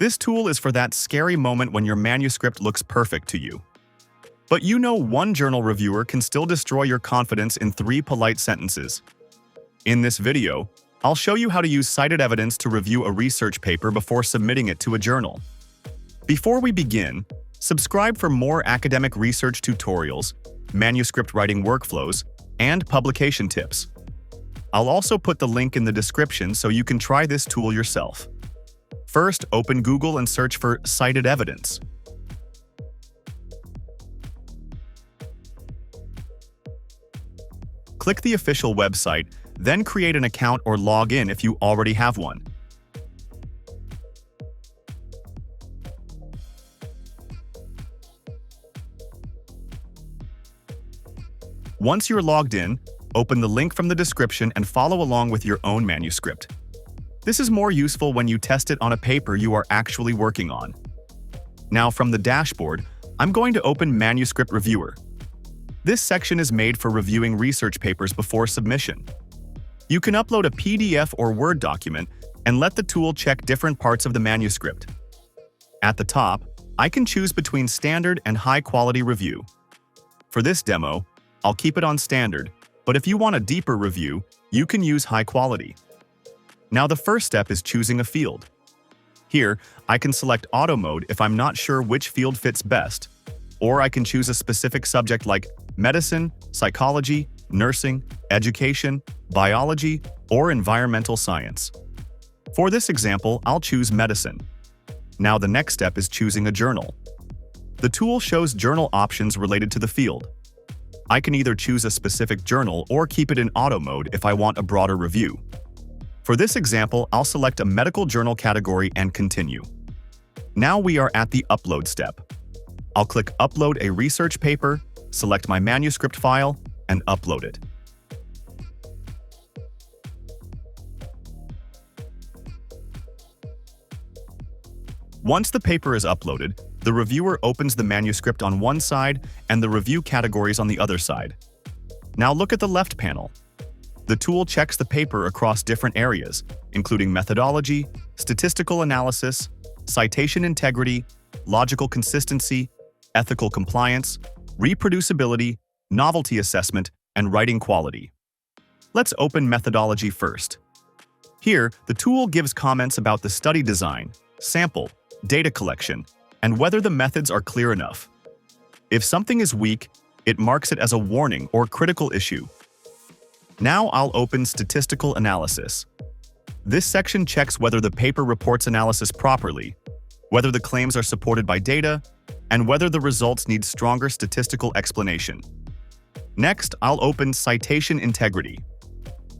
This tool is for that scary moment when your manuscript looks perfect to you. But you know, one journal reviewer can still destroy your confidence in 3 polite sentences. In this video, I'll show you how to use CitedEvidence to review a research paper before submitting it to a journal. Before we begin, subscribe for more academic research tutorials, manuscript writing workflows, and publication tips. I'll also put the link in the description so you can try this tool yourself. First, open Google and search for CitedEvidence. Click the official website, then create an account or log in if you already have one. Once you're logged in, open the link from the description and follow along with your own manuscript. This is more useful when you test it on a paper you are actually working on. Now, from the dashboard, I'm going to open Manuscript Reviewer. This section is made for reviewing research papers before submission. You can upload a PDF or Word document and let the tool check different parts of the manuscript. At the top, I can choose between standard and high-quality review. For this demo, I'll keep it on standard, but if you want a deeper review, you can use high quality. Now the first step is choosing a field. Here, I can select auto mode if I'm not sure which field fits best, or I can choose a specific subject like medicine, psychology, nursing, education, biology, or environmental science. For this example, I'll choose medicine. Now the next step is choosing a journal. The tool shows journal options related to the field. I can either choose a specific journal or keep it in auto mode if I want a broader review. For this example, I'll select a medical journal category and continue. Now we are at the upload step. I'll click Upload a research paper, select my manuscript file, and upload it. Once the paper is uploaded, the reviewer opens the manuscript on one side and the review categories on the other side. Now look at the left panel. The tool checks the paper across different areas, including methodology, statistical analysis, citation integrity, logical consistency, ethical compliance, reproducibility, novelty assessment, and writing quality. Let's open methodology first. Here, the tool gives comments about the study design, sample, data collection, and whether the methods are clear enough. If something is weak, it marks it as a warning or critical issue. Now I'll open statistical analysis. This section checks whether the paper reports analysis properly, whether the claims are supported by data, and whether the results need stronger statistical explanation. Next, I'll open citation integrity.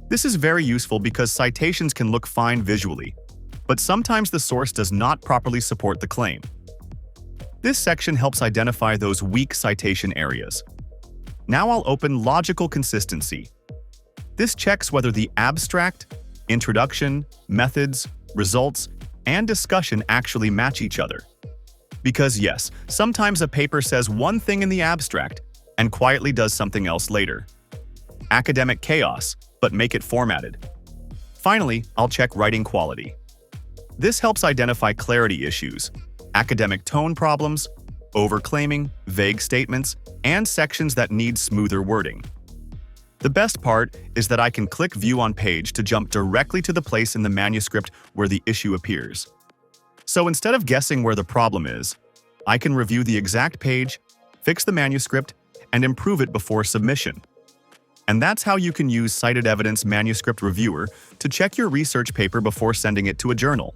This is very useful because citations can look fine visually, but sometimes the source does not properly support the claim. This section helps identify those weak citation areas. Now I'll open logical consistency. This checks whether the abstract, introduction, methods, results, and discussion actually match each other. Because yes, sometimes a paper says one thing in the abstract and quietly does something else later. Academic chaos, but make it formatted. Finally, I'll check writing quality. This helps identify clarity issues, academic tone problems, overclaiming, vague statements, and sections that need smoother wording. The best part is that I can click View on Page to jump directly to the place in the manuscript where the issue appears. So instead of guessing where the problem is, I can review the exact page, fix the manuscript, and improve it before submission. And that's how you can use CitedEvidence Manuscript Reviewer to check your research paper before sending it to a journal.